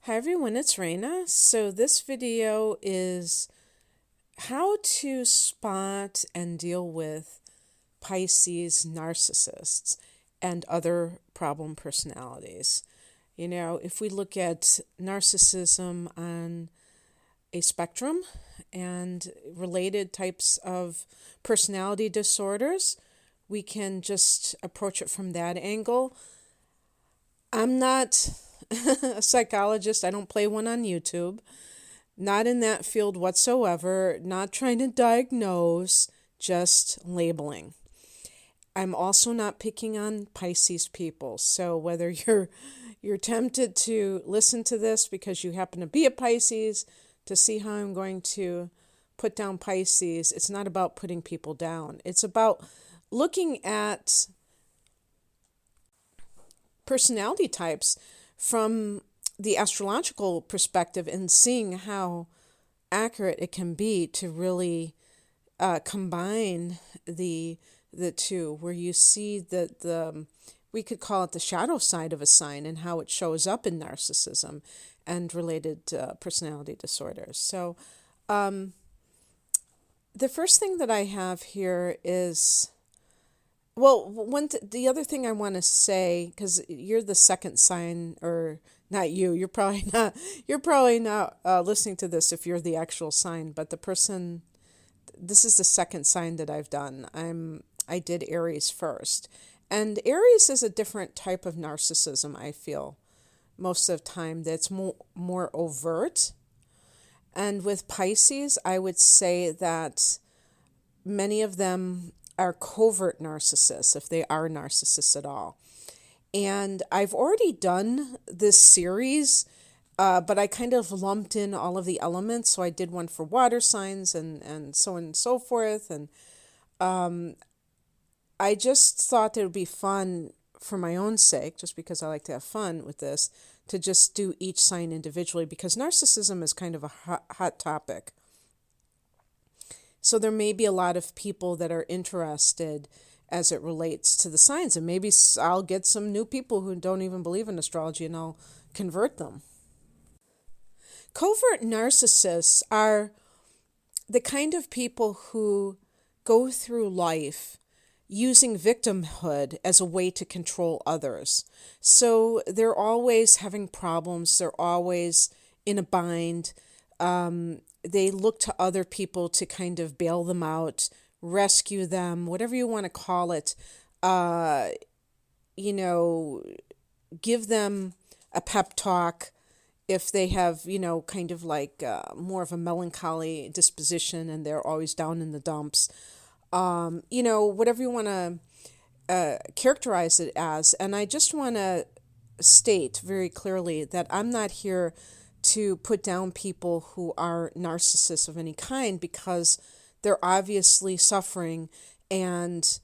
Hi everyone, it's Raina. So this video is how to spot and deal with Pisces narcissists and other problem personalities. If we look at narcissism on a spectrum and related types of personality disorders, we can just approach it from that angle. I'm not a psychologist. I don't play one on YouTube. Not in that field whatsoever. Not trying to diagnose, just labeling. I'm also not picking on Pisces people. So whether you're tempted to listen to this because you happen to be a Pisces to see how I'm going to put down Pisces, it's not about putting people down. It's about looking at personality types from the astrological perspective and seeing how accurate it can be to really combine the two, where you see the we could call it the shadow side of a sign and how it shows up in narcissism and related personality disorders. So the first thing that I have here is, well, the other thing I want to say, because you're the second sign, or not you, you're probably not listening to this if you're the actual sign, but this is the second sign that I've done. I did Aries first. And Aries is a different type of narcissism, I feel, most of the time, that's more overt. And with Pisces, I would say that many of them are covert narcissists, if they are narcissists at all. And I've already done this series, but I kind of lumped in all of the elements. So I did one for water signs and so on and so forth. And I just thought it would be fun for my own sake, just because I like to have fun with this, to just do each sign individually, because narcissism is kind of a hot topic. So there may be a lot of people that are interested as it relates to the signs. And maybe I'll get some new people who don't even believe in astrology and I'll convert them. Covert narcissists are the kind of people who go through life using victimhood as a way to control others. So they're always having problems. They're always in a bind. They look to other people to kind of bail them out, rescue them, whatever you want to call it. Give them a pep talk if they have, kind of like more of a melancholy disposition and they're always down in the dumps. Whatever you want to characterize it as. And I just want to state very clearly that I'm not here to put down people who are narcissists of any kind, because they're obviously suffering, and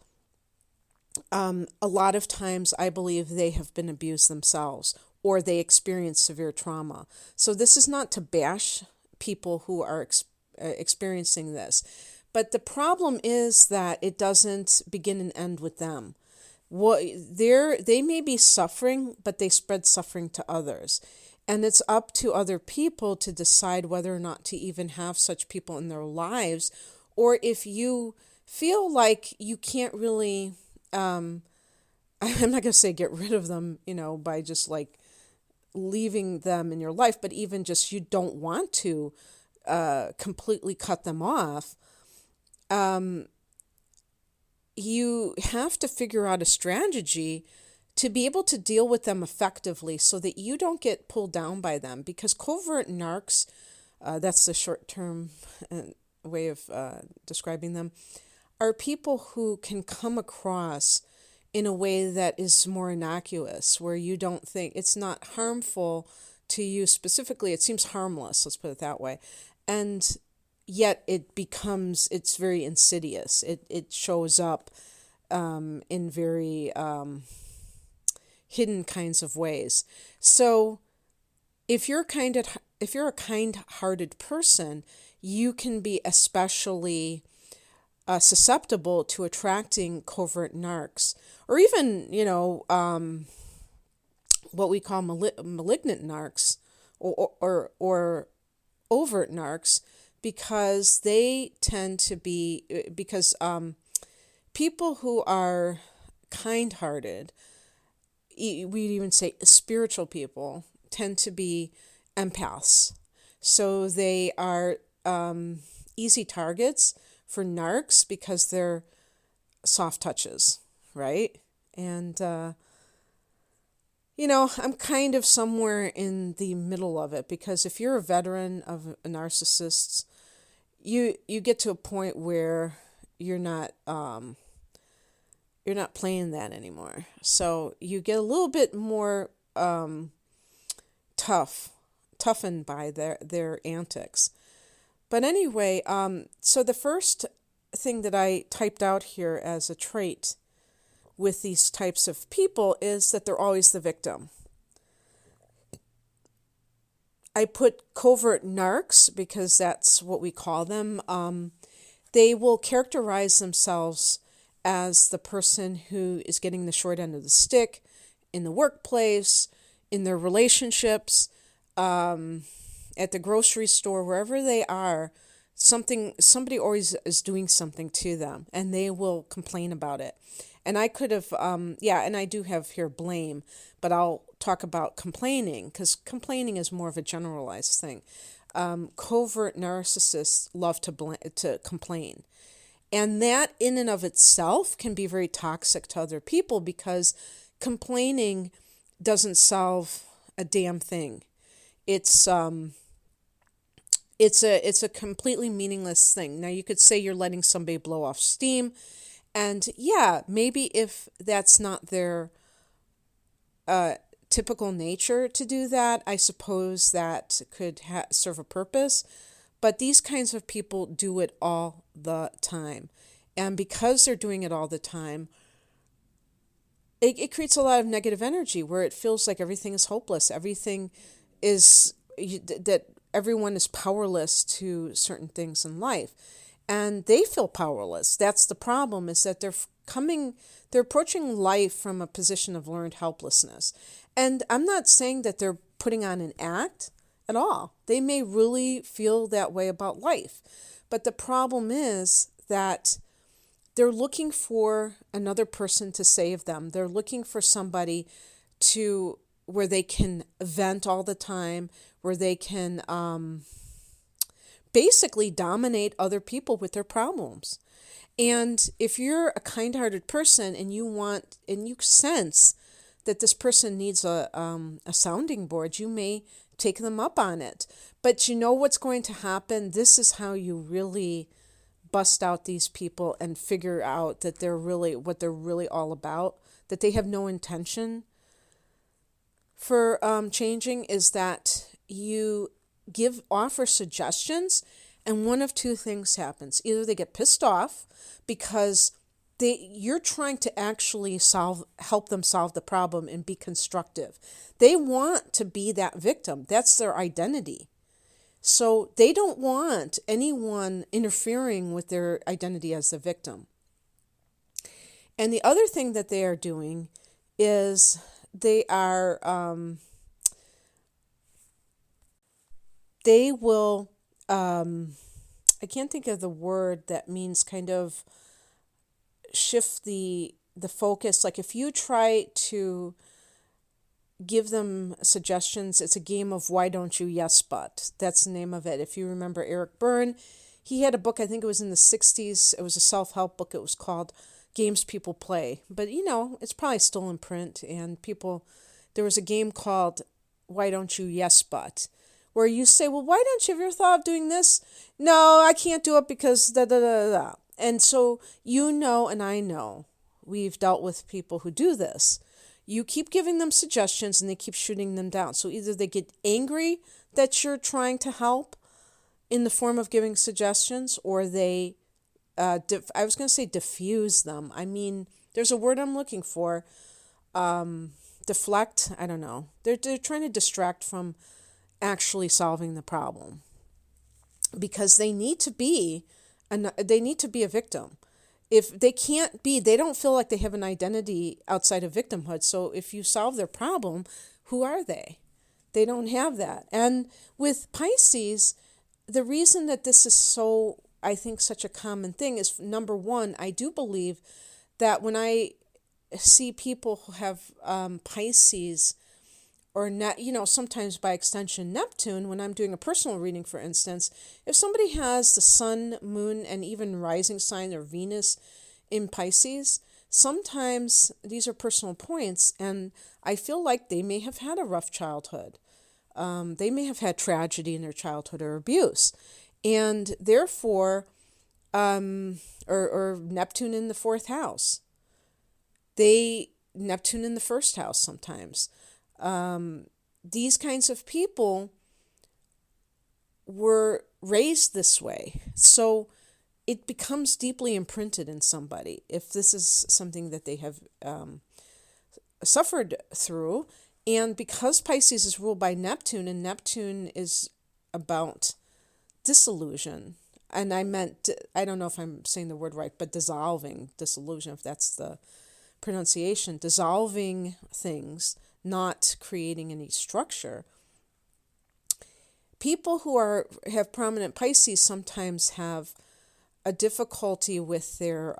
a lot of times I believe they have been abused themselves or they experience severe trauma. So this is not to bash people who are experiencing this, but the problem is that it doesn't begin and end with them. They may be suffering, but they spread suffering to others. And it's up to other people to decide whether or not to even have such people in their lives, or if you feel like you can't really, I'm not going to say get rid of them, by just like leaving them in your life, but even just you don't want to completely cut them off. You have to figure out a strategy to be able to deal with them effectively so that you don't get pulled down by them. Because covert narcs, that's the short-term way of describing them, are people who can come across in a way that is more innocuous, where you don't think it's not harmful to you specifically. It seems harmless, let's put it that way. And yet it's very insidious. It shows up in very hidden kinds of ways. So if you're a kind-hearted person, you can be especially susceptible to attracting covert narcs, or even what we call malignant narcs, or overt narcs, because they tend to be, because people who are kind-hearted, we'd even say spiritual people, tend to be empaths. So they are easy targets for narcs because they're soft touches, right? And, I'm kind of somewhere in the middle of it, because if you're a veteran of narcissists, you get to a point where you're not playing that anymore. So you get a little bit more toughened by their antics. But anyway, so the first thing that I typed out here as a trait with these types of people is that they're always the victim. I put covert narcs because that's what we call them. They will characterize themselves as the person who is getting the short end of the stick in the workplace, in their relationships, at the grocery store, wherever they are. Somebody always is doing something to them, and they will complain about it. And I could have, and I do have here blame, but I'll talk about complaining, because complaining is more of a generalized thing. Covert narcissists love to complain. And that in and of itself can be very toxic to other people, because complaining doesn't solve a damn thing. It's a completely meaningless thing. Now, you could say you're letting somebody blow off steam, and yeah, maybe if that's not their typical nature to do that, I suppose that could serve a purpose. But these kinds of people do it all the time. And because they're doing it all the time, it creates a lot of negative energy where it feels like everything is hopeless. Everything is, that everyone is powerless to certain things in life. And they feel powerless. That's the problem, is that they're approaching life from a position of learned helplessness. And I'm not saying that they're putting on an act at all. They may really feel that way about life. But the problem is that they're looking for another person to save them. They're looking for somebody where they can vent all the time, where they can basically dominate other people with their problems. And if you're a kind-hearted person and you sense that this person needs a sounding board, you may take them up on it. But you know what's going to happen? This is how you really bust out these people and figure out that what they're really all about, that they have no intention for changing, is that you offer suggestions, and one of two things happens. Either they get pissed off because you're trying to actually help them solve the problem and be constructive. They want to be that victim. That's their identity. So they don't want anyone interfering with their identity as the victim. And the other thing that they are doing is they will, I can't think of the word that means kind of shift the focus. Like if you try to give them suggestions, it's a game of why don't you, yes, but. That's the name of it. If you remember Eric Berne, he had a book, I think it was in the 60s. It was a self-help book. It was called Games People Play. But, it's probably still in print. And there was a game called Why Don't You, Yes, But, where you say, well, why don't you, have you ever thought of doing this? No, I can't do it because da-da-da-da. And so and I know, we've dealt with people who do this. You keep giving them suggestions and they keep shooting them down. So either they get angry that you're trying to help in the form of giving suggestions, or they, I was going to say diffuse them. I mean, there's a word I'm looking for. Deflect, I don't know. They're trying to distract from actually solving the problem, because they need to be a victim. If they can't be, they don't feel like they have an identity outside of victimhood. So if you solve their problem, who are they? They don't have that. And with Pisces, the reason that this is so, I think, such a common thing is, number one, I do believe that when I see people who have Pisces, or not, sometimes by extension Neptune, when I'm doing a personal reading, for instance, if somebody has the sun, moon, and even rising sign or Venus in Pisces, sometimes these are personal points, and I feel like they may have had a rough childhood. They may have had tragedy in their childhood or abuse, and therefore, or Neptune in the fourth house. Neptune in the first house sometimes. These kinds of people were raised this way. So it becomes deeply imprinted in somebody if this is something that they have suffered through. And because Pisces is ruled by Neptune, and Neptune is about disillusion, and I don't know if I'm saying the word right, but dissolving, dissolution, if that's the pronunciation, dissolving things, not creating any structure. People who have prominent Pisces sometimes have a difficulty with their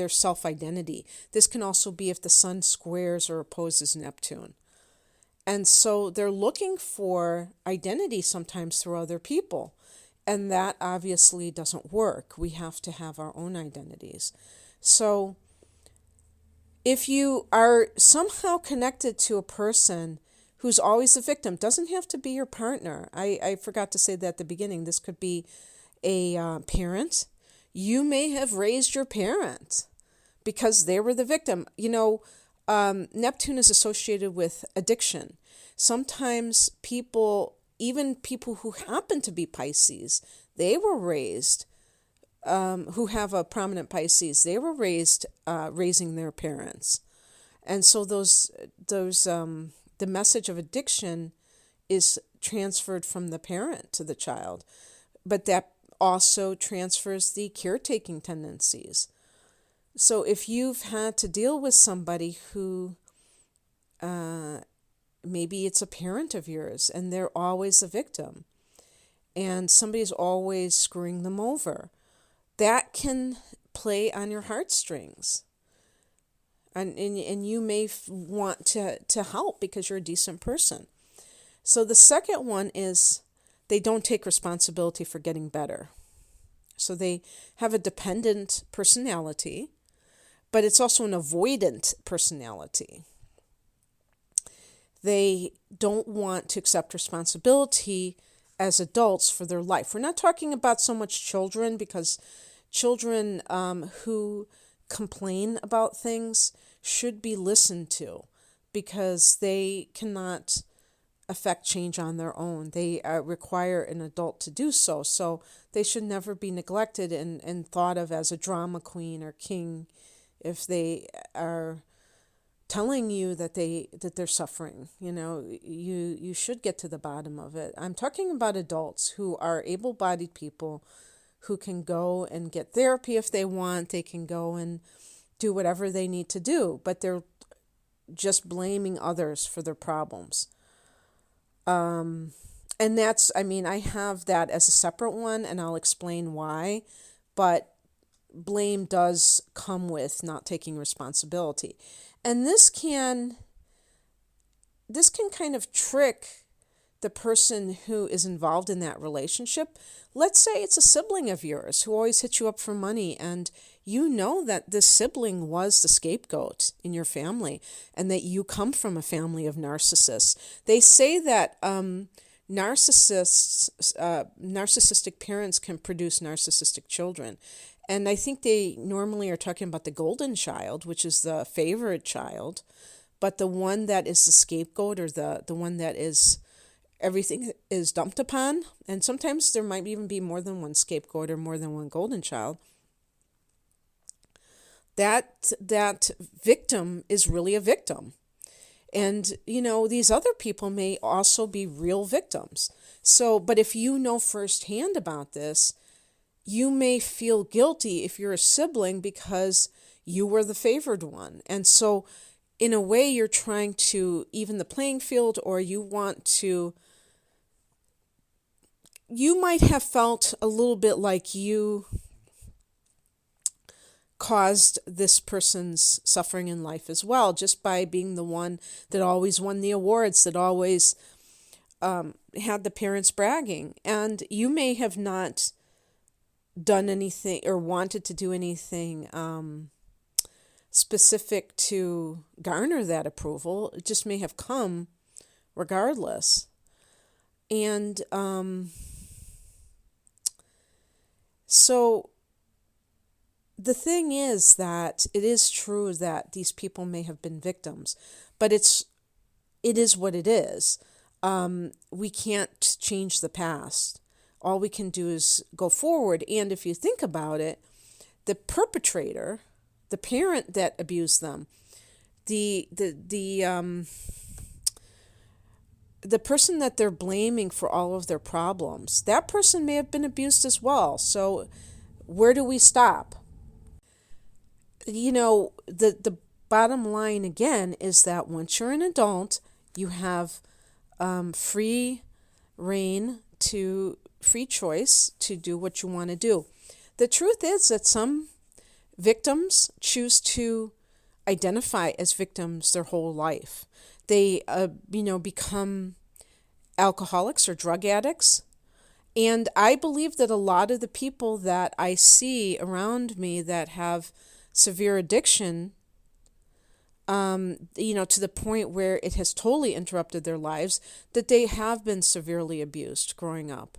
self-identity. This can also be if the sun squares or opposes Neptune. And so they're looking for identity sometimes through other people. And that obviously doesn't work. We have to have our own identities. So if you are somehow connected to a person who's always a victim, doesn't have to be your partner. I forgot to say that at the beginning. This could be a parent. You may have raised your parent because they were the victim. Neptune is associated with addiction. Sometimes even people who happen to be Pisces, they were raised, who have a prominent Pisces, they were raised raising their parents. And so the message of addiction is transferred from the parent to the child. But that also transfers the caretaking tendencies. So if you've had to deal with somebody who maybe it's a parent of yours and they're always a victim and somebody's always screwing them over, that can play on your heartstrings. And you may want to help because you're a decent person. So the second one is they don't take responsibility for getting better. So they have a dependent personality, but it's also an avoidant personality. They don't want to accept responsibility as adults for their life. We're not talking about so much children, because children who complain about things should be listened to because they cannot affect change on their own. They require an adult to do so. So they should never be neglected and thought of as a drama queen or king if they are telling you that they're suffering. You should get to the bottom of it. I'm talking about adults who are able-bodied people who can go and get therapy if they want. They can go and do whatever they need to do, but they're just blaming others for their problems. And that's, I have that as a separate one, and I'll explain why, but blame does come with not taking responsibility. And this can kind of trick the person who is involved in that relationship. Let's say it's a sibling of yours who always hits you up for money, and you know that this sibling was the scapegoat in your family and that you come from a family of narcissists. They say that narcissistic parents can produce narcissistic children. And I think they normally are talking about the golden child, which is the favorite child, but the one that is the scapegoat, or the one that is everything is dumped upon. And sometimes there might even be more than one scapegoat or more than one golden child. That victim is really a victim. And, these other people may also be real victims. So, but if you know firsthand about this, you may feel guilty if you're a sibling because you were the favored one. And so in a way, you're trying to even the playing field, or you might have felt a little bit like you caused this person's suffering in life as well, just by being the one that always won the awards, that always had the parents bragging. And you may have not done anything or wanted to do anything specific to garner that approval. It just may have come regardless. And so the thing is that it is true that these people may have been victims, but it is what it is. We can't change the past. All we can do is go forward. And if you think about it, the perpetrator, the parent that abused them, the person that they're blaming for all of their problems, that person may have been abused as well. So where do we stop? The bottom line again is that once you're an adult, you have free choice to do what you want to do. The truth is that some victims choose to identify as victims their whole life. They, become alcoholics or drug addicts. And I believe that a lot of the people that I see around me that have severe addiction, to the point where it has totally interrupted their lives, that they have been severely abused growing up.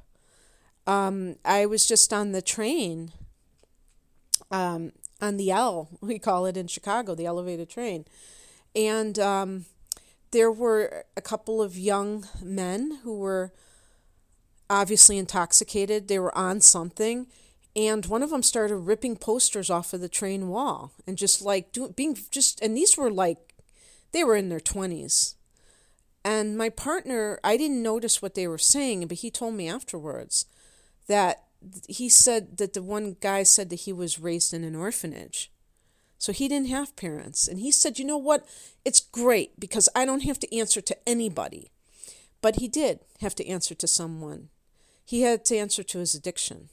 I was just on the train, on the L, we call it in Chicago, the elevated train. And there were a couple of young men who were obviously intoxicated. They were on something. And one of them started ripping posters off of the train wall and just and these were they were in their 20s. And my partner, I didn't notice what they were saying, but he told me afterwards that he said that the one guy said that he was raised in an orphanage. So he didn't have parents. And he said, you know what? It's great because I don't have to answer to anybody. But he did have to answer to someone. He had to answer to his addiction.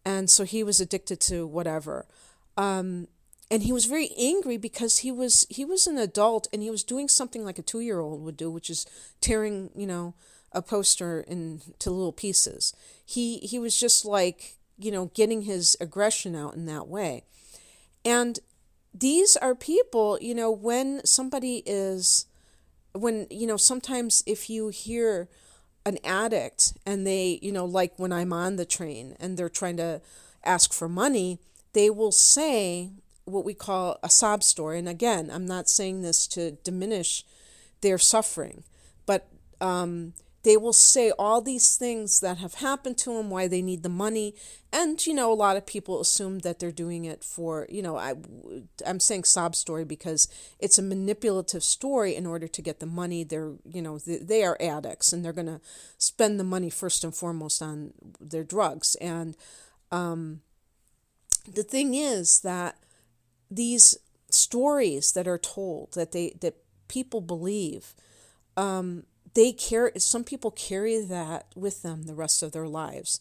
And so he was addicted to whatever. And he was very angry because he was an adult and he was doing something like a 2-year-old would do, which is tearing, a poster into little pieces. He was just getting his aggression out in that way. And these are people, when sometimes if you hear an addict and they, like when I'm on the train and they're trying to ask for money, they will say what we call a sob story. And again, I'm not saying this to diminish their suffering, but they will say all these things that have happened to them, why they need the money. And, a lot of people assume that they're doing it for, I'm saying sob story because it's a manipulative story in order to get the money. They're, they are addicts and they're going to spend the money first and foremost on their drugs. And the thing is that these stories that are told that people believe, some people carry that with them the rest of their lives.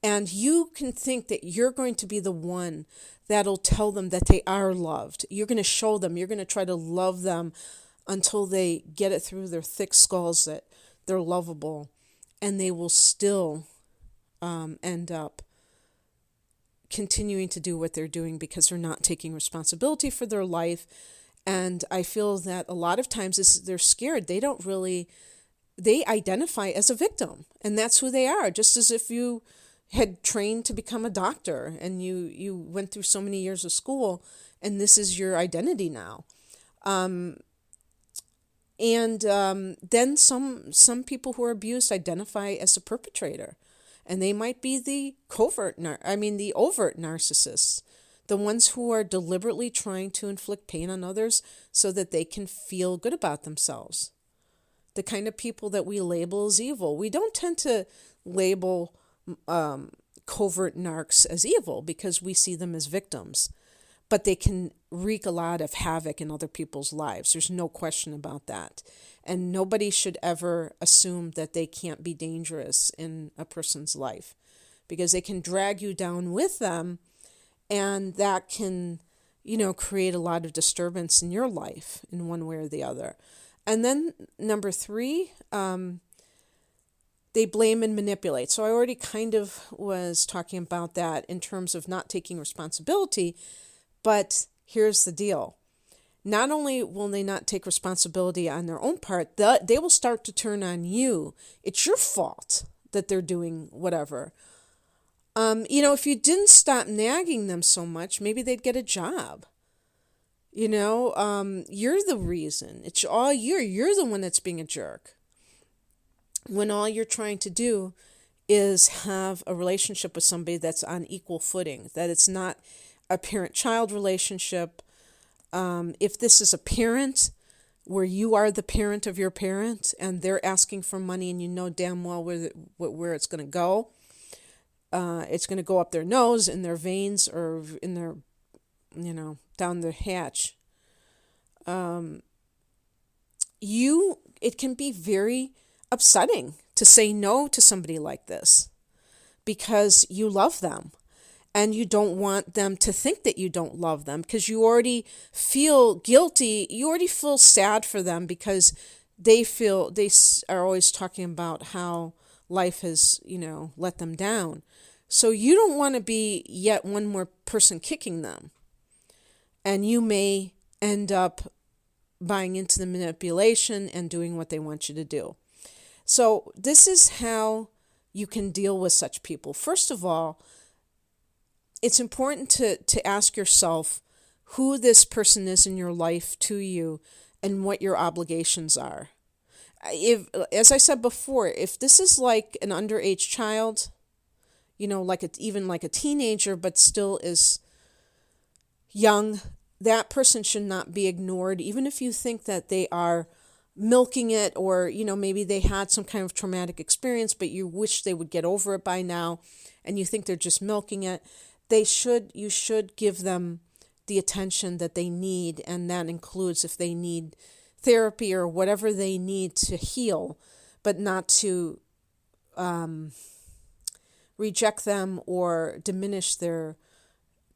And you can think that you're going to be the one that'll tell them that they are loved. You're going to show them, you're going to try to love them until they get it through their thick skulls that they're lovable, and they will still end up continuing to do what they're doing because they're not taking responsibility for their life. And I feel that a lot of times they're scared. They identify as a victim, and that's who they are. Just as if you had trained to become a doctor and you went through so many years of school and this is your identity now. Then some people who are abused identify as a perpetrator, and they might be the overt narcissists, the ones who are deliberately trying to inflict pain on others so that they can feel good about themselves. The kind of people that we label as evil. We don't tend to label covert narcs as evil because we see them as victims. but they can wreak a lot of havoc in other people's lives. There's no question about that. And nobody should ever assume that they can't be dangerous in a person's life, because they can drag you down with them, and that can, create a lot of disturbance in your life in one way or the other. And then number 3, they blame and manipulate. So I already kind of was talking about that in terms of not taking responsibility, but here's the deal. Not only will they not take responsibility on their own part, they will start to turn on you. It's your fault that they're doing whatever. If you didn't stop nagging them so much, maybe they'd get a job. You're the reason. It's all you. You're the one that's being a jerk. When all you're trying to do is have a relationship with somebody that's on equal footing, that it's not a parent-child relationship. If this is a parent where you are the parent of your parent and they're asking for money and you know damn well where it's going to go, it's going to go up their nose, in their veins, or in their, down their hatch. It can be very upsetting to say no to somebody like this because you love them and you don't want them to think that you don't love them, because you already feel guilty. You already feel sad for them because they are always talking about how life has, let them down. So you don't want to be yet one more person kicking them. And you may end up buying into the manipulation and doing what they want you to do. So this is how you can deal with such people. First of all, it's important to ask yourself who this person is in your life to you and what your obligations are. As I said before, if this is like an underage child, even like a teenager, but still is young, that person should not be ignored, even if you think that they are milking it, or, maybe they had some kind of traumatic experience, but you wish they would get over it by now, and you think they're just milking it. You should give them the attention that they need, and that includes if they need therapy or whatever they need to heal, but not to reject them or diminish their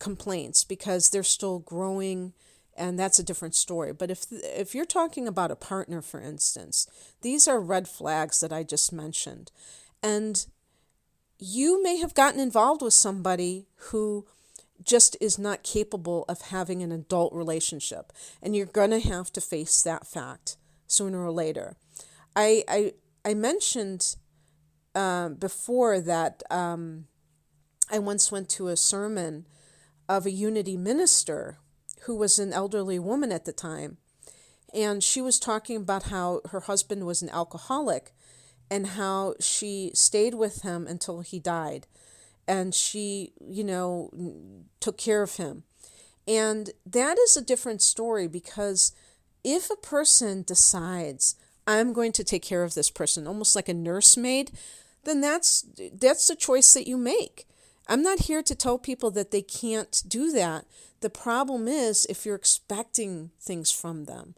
complaints, because they're still growing, and that's a different story. But if you're talking about a partner, for instance, these are red flags that I just mentioned. And you may have gotten involved with somebody who just is not capable of having an adult relationship, and you're going to have to face that fact sooner or later. I mentioned before that I once went to a sermon of a Unity minister who was an elderly woman at the time, and she was talking about how her husband was an alcoholic and how she stayed with him until he died, and she, took care of him. And that is a different story, because if a person decides, I'm going to take care of this person, almost like a nursemaid, then that's the choice that you make. I'm not here to tell people that they can't do that. The problem is, if you're expecting things from them,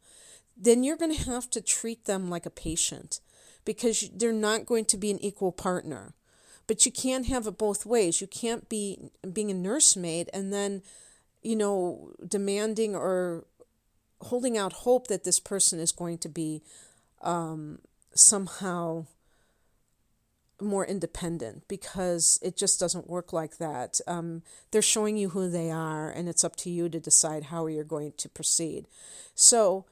then you're going to have to treat them like a patient, because they're not going to be an equal partner. But you can't have it both ways. You can't be being a nursemaid and then, demanding or holding out hope that this person is going to be somehow more independent, because it just doesn't work like that. They're showing you who they are, and it's up to you to decide how you're going to proceed. So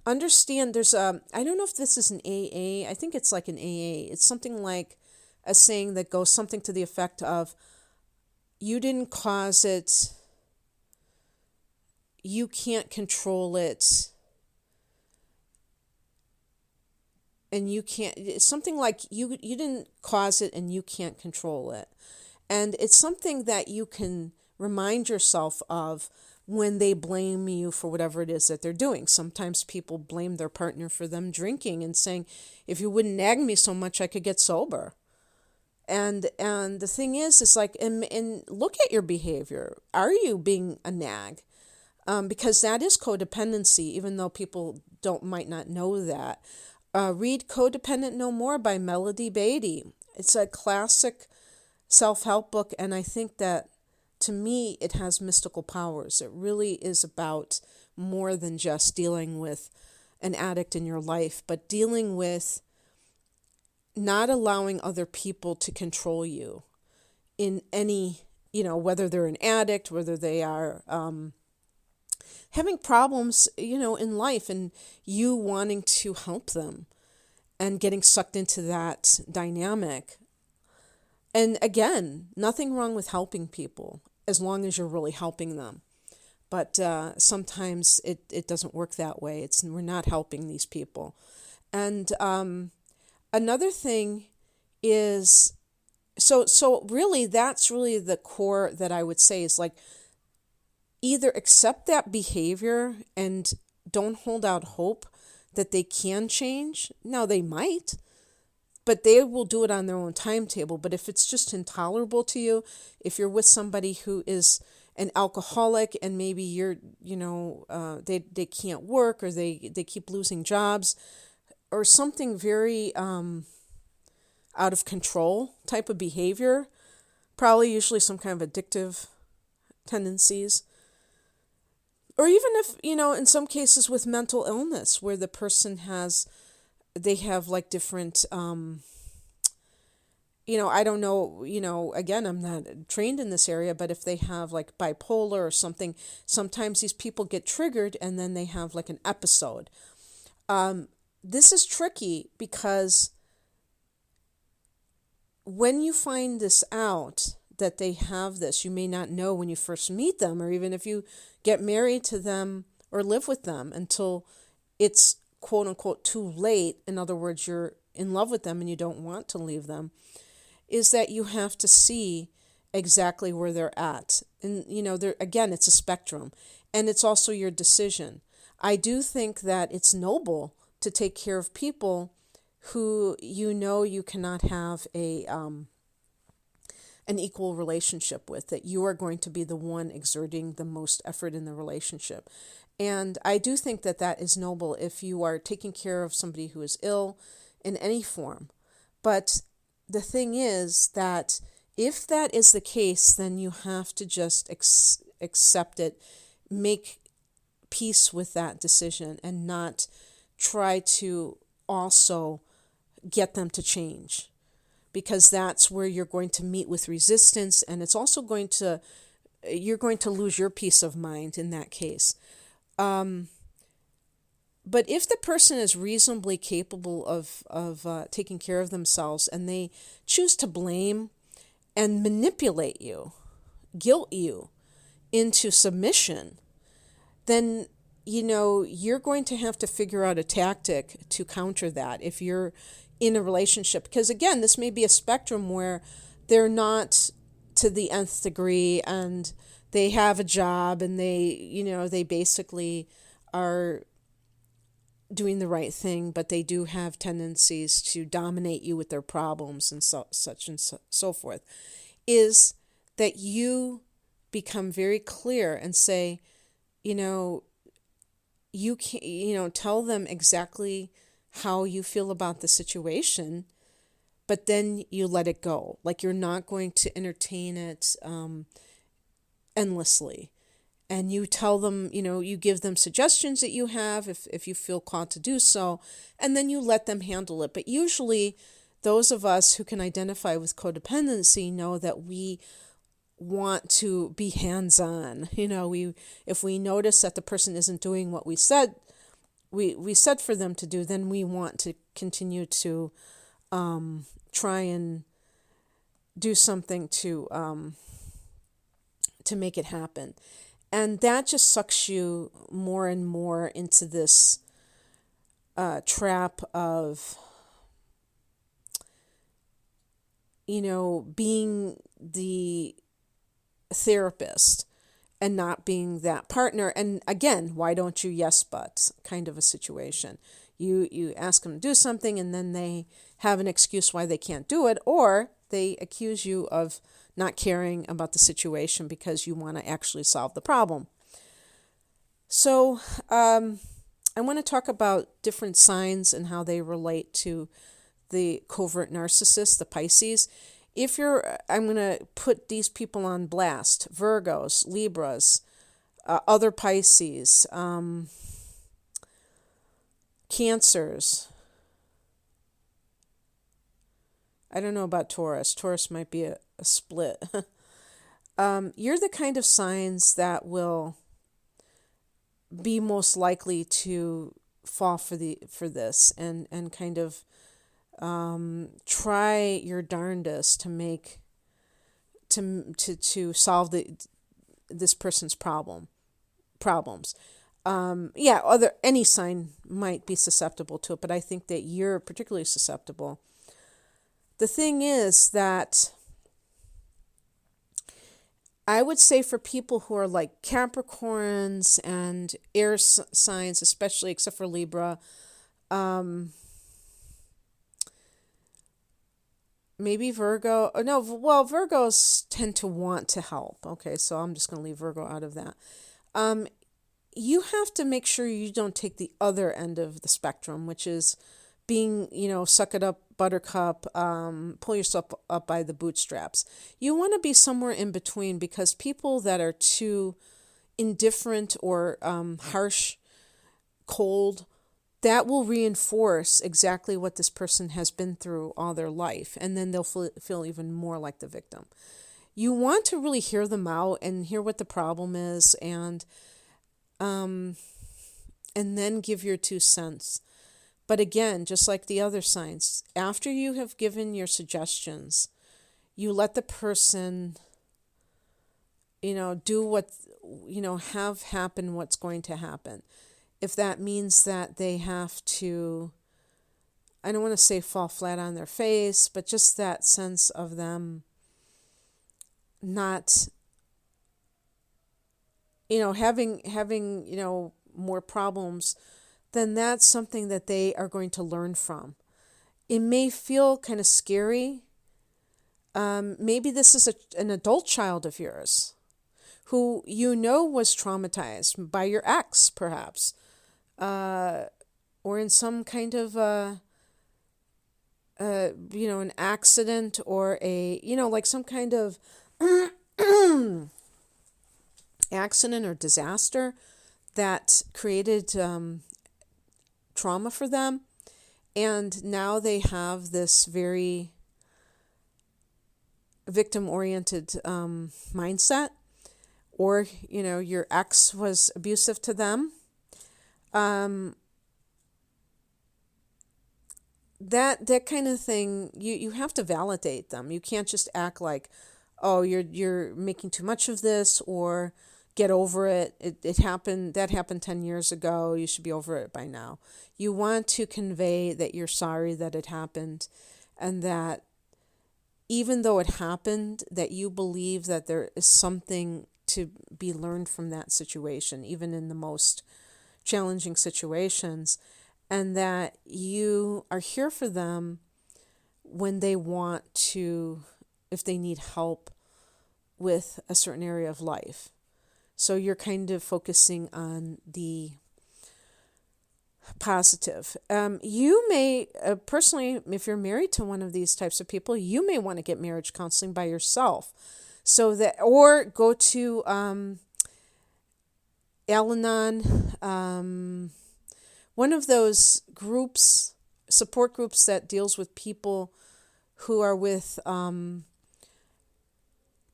understand there's I don't know if this is an AA. I think it's like an AA. It's something like a saying that goes something to the effect of, you didn't cause it, you can't control it, and you can't, it's something like you didn't cause it and you can't control it. And it's something that you can remind yourself of when they blame you for whatever it is that they're doing. Sometimes people blame their partner for them drinking and saying, if you wouldn't nag me so much, I could get sober. And the thing is like, and look at your behavior. Are you being a nag? Because that is codependency, even though people might not know that. Read Codependent No More by Melody Beatty. It's a classic self-help book, and I think that, to me, it has mystical powers. It really is about more than just dealing with an addict in your life, but dealing with not allowing other people to control you in any, whether they're an addict, whether they are having problems, in life, and you wanting to help them and getting sucked into that dynamic. And again, nothing wrong with helping people as long as you're really helping them. But sometimes it doesn't work that way. We're not helping these people. And another thing is, so really, that's really the core that I would say is like, either accept that behavior and don't hold out hope that they can change. Now, they might, but they will do it on their own timetable. But if it's just intolerable to you, if you're with somebody who is an alcoholic and maybe you're, they can't work, or they keep losing jobs, or something very out of control type of behavior, probably usually some kind of addictive tendencies. Or even if, in some cases with mental illness, where the person they have like different, I don't know, again, I'm not trained in this area, but if they have like bipolar or something, sometimes these people get triggered and then they have like an episode. This is tricky because when you find this out, that they have this, you may not know when you first meet them, or even if you get married to them or live with them, until it's quote unquote too late. In other words, you're in love with them and you don't want to leave them, is that you have to see exactly where they're at. And, again, it's a spectrum, and it's also your decision. I do think that it's noble to take care of people who you cannot have an equal relationship with, that you are going to be the one exerting the most effort in the relationship. And I do think that that is noble if you are taking care of somebody who is ill in any form. But the thing is that if that is the case, then you have to just accept it, make peace with that decision, and not try to also get them to change. Because that's where you're going to meet with resistance, and it's also you're going to lose your peace of mind in that case. But if the person is reasonably capable of taking care of themselves, and they choose to blame and manipulate you, guilt you into submission, then you're going to have to figure out a tactic to counter that if you're in a relationship. Because again, this may be a spectrum where they're not to the nth degree, and they have a job, and they basically are doing the right thing, but they do have tendencies to dominate you with their problems and such and so forth, is that you become very clear and say, you can, tell them exactly how you feel about the situation, but then you let it go. Like, you're not going to entertain it endlessly. And you tell them, you give them suggestions that you have if you feel called to do so, and then you let them handle it. But usually those of us who can identify with codependency know that we want to be hands-on. If we notice that the person isn't doing what we said for them to do, then we want to continue to try and do something to make it happen. And that just sucks you more and more into this trap of, being the therapist and not being that partner. And again, why don't you yes but kind of a situation. You ask them to do something, and then they have an excuse why they can't do it, or they accuse you of not caring about the situation because you want to actually solve the problem. So I want to talk about different signs and how they relate to the covert narcissist, the Pisces. I'm going to put these people on blast: Virgos, Libras, other Pisces, Cancers. I don't know about Taurus. Taurus might be a split. You're the kind of signs that will be most likely to fall for this and kind of try your darndest to make to solve this person's problems. Any sign might be susceptible to it, but I think that you're particularly susceptible. The thing is that I would say for people who are like Capricorns and air signs, especially, except for Libra, maybe Virgo. No, well, Virgos tend to want to help. Okay, so I'm just going to leave Virgo out of that. You have to make sure you don't take the other end of the spectrum, which is being, suck it up, buttercup, pull yourself up by the bootstraps. You want to be somewhere in between, because people that are too indifferent or harsh, cold, that will reinforce exactly what this person has been through all their life, and then they'll feel even more like the victim. You want to really hear them out and hear what the problem is, and then give your 2 cents. But again, just like the other signs, after you have given your suggestions, you let the person, do what, have happen what's going to happen. If that means that they have to, I don't want to say fall flat on their face, but just that sense of them not, having, more problems, then that's something that they are going to learn from. It may feel kind of scary. Maybe this is an adult child of yours who was traumatized by your ex, perhaps, or in some kind of an accident, or like some kind of accident or disaster that created trauma for them, and now they have this very victim-oriented mindset, or your ex was abusive to them. That kind of thing, you have to validate them. You can't just act like, oh, you're making too much of this, or get over it. It happened. That happened 10 years ago. You should be over it by now. You want to convey that you're sorry that it happened, and that even though it happened, that you believe that there is something to be learned from that situation, even in the most challenging situations, and that you are here for them when they want to, if they need help with a certain area of life. So you're kind of focusing on the positive. You may, personally, if you're married to one of these types of people, you may want to get marriage counseling by yourself, or go to Al-Anon, one of those groups, support groups that deals with people who are with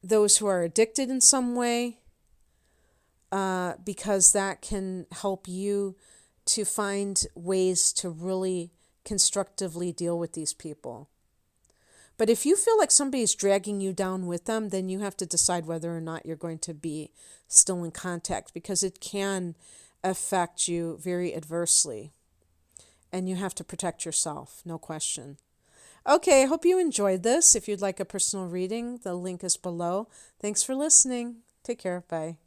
those who are addicted in some way. Because that can help you to find ways to really constructively deal with these people. But if you feel like somebody's dragging you down with them, then you have to decide whether or not you're going to be still in contact, because it can affect you very adversely. And you have to protect yourself, no question. Okay, I hope you enjoyed this. If you'd like a personal reading, the link is below. Thanks for listening. Take care. Bye.